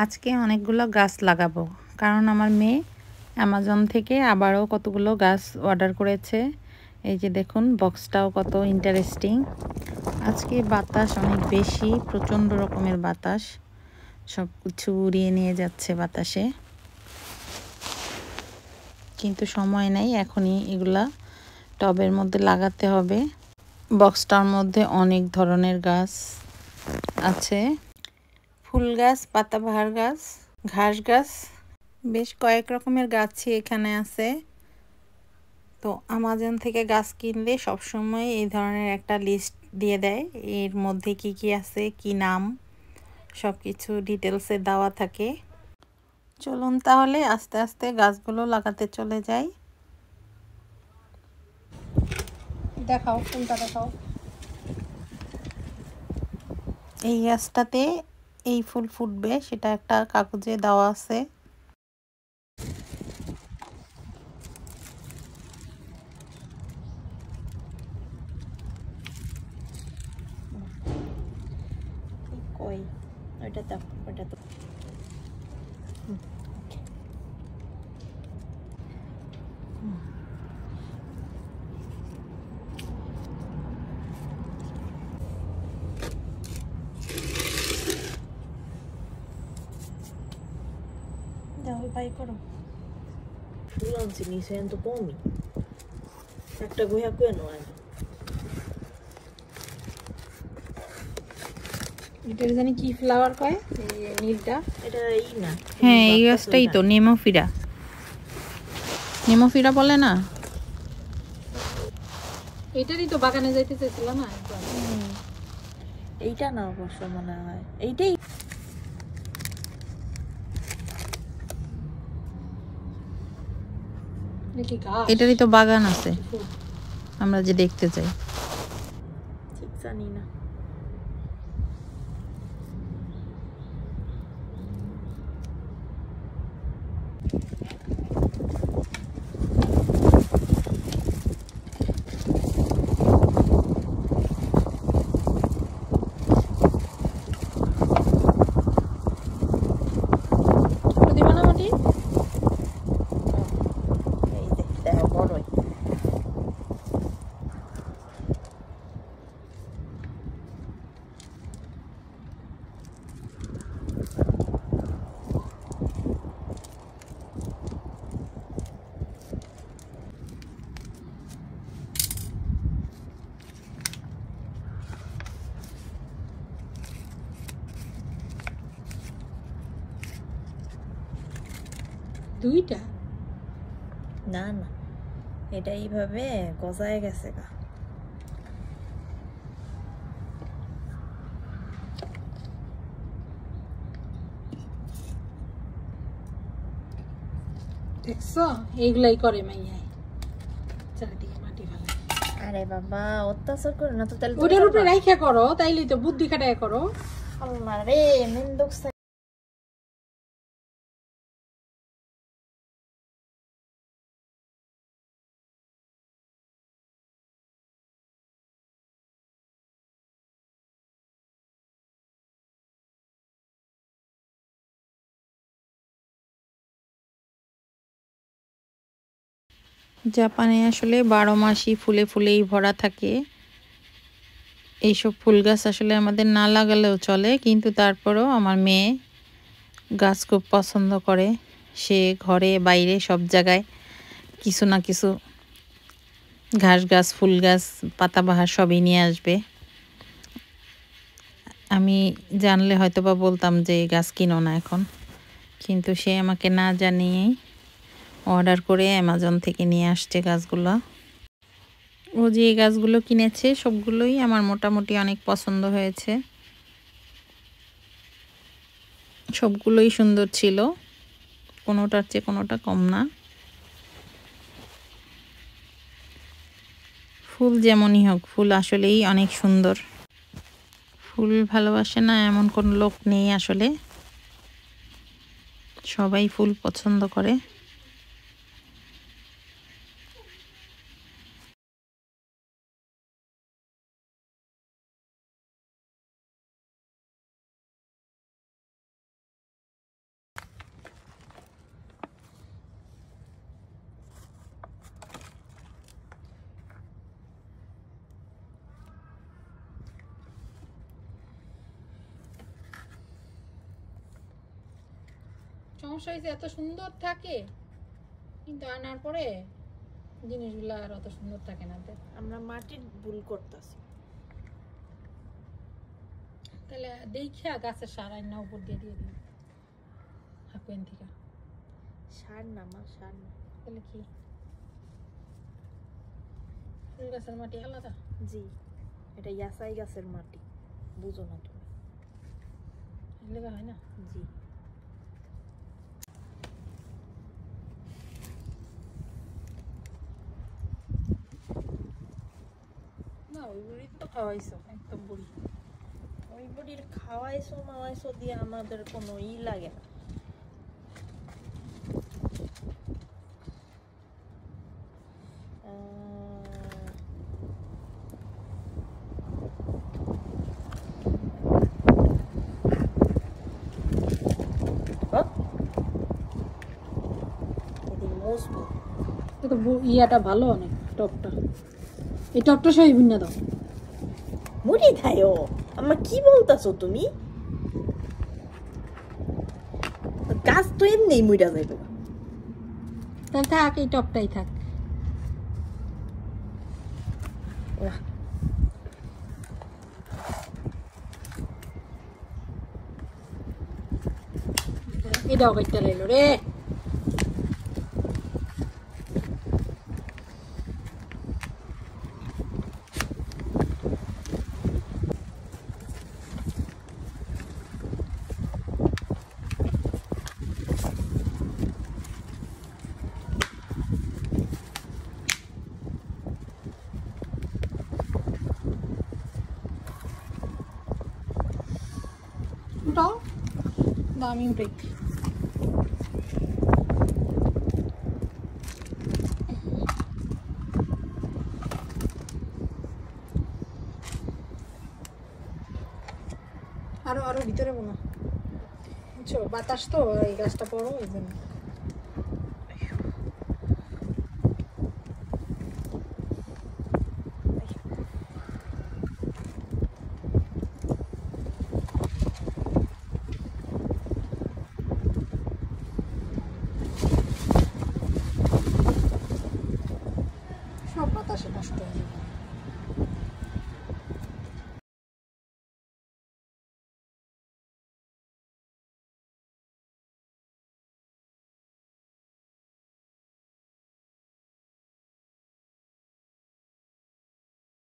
আজকে অনেকগুলো গাছ লাগাবো, কারণ আমার মেয়ে অ্যামাজন থেকে আবারও কতগুলো গাছ অর্ডার করেছে। এই যে দেখুন, বক্সটাও কত ইন্টারেস্টিং। আজকে বাতাস অনেক বেশি, প্রচণ্ড রকমের বাতাস, সব কিছু উড়িয়ে নিয়ে যাচ্ছে বাতাসে। কিন্তু সময় নেই, এখনই এগুলা টবের মধ্যে লাগাতে হবে। বক্সটার মধ্যে অনেক ধরনের গাছ আছে, ফুল গাছ, পাতাবাহার গাছ, ঘাস গাছ, বেশ কয়েক রকমের গাছই এখানে আছে। তো অ্যামাজন থেকে গাছ কিনলে সবসময় এই ধরনের একটা লিস্ট দিয়ে দেয়, এর মধ্যে কি কি আছে, কি নাম, সব কিছু ডিটেলসে দেওয়া থাকে। চলুন তাহলে আস্তে আস্তে গাছগুলো লাগাতে চলে যাই। দেখাও, কোনটা দেখাও। এই গাছটাতে এই ফুল ফুটবে, সেটা একটা কাগজে দেওয়া আছে। কই ওইটা দাও, ওইটা তো দাও, বাই করো।フランス2000ポンミএকটা 500円のあるএটার জানি কি ফ্লাওয়ার কয়, এই নীলটা। এটা ই না, হ্যাঁ, এই গাছটাই তো নেমোফিরা, নেমোফিরা বলে না। এটারই তো বাগানে যাইতে চাইছিল না একবার। এইটা না অবশ্য মনে হয় এইটাই। এটারই তো বাগান আছে, আমরা যে দেখতে চাই। ঠিক জানি না। দুইটা না না, এটা এইভাবে গজায় গেছে গা। দেখছো, এইগুলাই করে মাইয়াই, চারিদিকে মাটি ফেলে। আরে বাবা, অত্যাচার করে না তো, তাহলে ওটার উপরে রাইখা করো, তাইলেই তো বুদ্ধি খাটায় করো। আল্লাহ রে, মেন্দুক জাপানে আসলে 12 মাসই ফুলে ফুলেই ভরা থাকে। এইসব ফুল গাছ আসলে আমাদের না লাগালেও চলে, কিন্তু তারপরেও আমার মেয়ে গাছ খুব পছন্দ করে। সে ঘরে বাইরে সব জায়গায় কিছু না কিছু ঘাস গাছ, ফুল গাছ, পাতাবাহার সবই নিয়ে আসবে। আমি জানলে হয়তো বা বলতাম যে গাছ কিনো না এখন, কিন্তু সে আমাকে না জানিয়েই অর্ডার করে অ্যামাজন থেকে নিয়ে আসছে গাছগুলো। ও যে গাছগুলো কিনেছে সবগুলোই আমার মোটামুটি অনেক পছন্দ হয়েছে, সবগুলোই সুন্দর ছিল, কোনোটার চেয়ে কোনোটা কম না। ফুল যেমনই হোক, ফুল আসলেই অনেক সুন্দর। ফুল ভালোবাসে না এমন কোন লোক নেই আসলে, সবাই ফুল পছন্দ করে। সমস্যা হয়েছে এত সুন্দর থাকে কিন্তু আনার পরে জিনিসগুলো আর অত সুন্দর থাকে না। আমরা মাটির ভুল করতেছি। তাহলে দেখিয়া গাছের সার আইনা উপর দিয়ে দিই হাকুয়েন থেকে। সার না মা, সার না। তাহলে কি ফুল গাছের মাটি আলাদা? জি, এটা ইয়াসাই গাছের মাটি, বুঝো না তুমি? এগুলো হয় না। জি, না ওই বুড়ি তো খাওয়াইছো একদম বুড়ি। ওই বুড়ির খাওয়াইছো মাওয়াইছো দিয়ে আমাদের কোনো লাগে না। তো ইয়াটা ভালো অনেক, টপটা। এই টপটা সবাই ভিন্ন দাও। মুড়ি খায়ও আম্মা, কি বলতাছো তুমি? গাছ তো এমনি মুড়া যাইবে। তাহলে থাক, এই টপটাই থাক। এটাও কাটতে লাইলো রে। উঠাও, দামি উঠে। আরো আরো ভিতরে মনে বুঝছো, বাতাস তো এই গাছটা বড়, এই জন্য।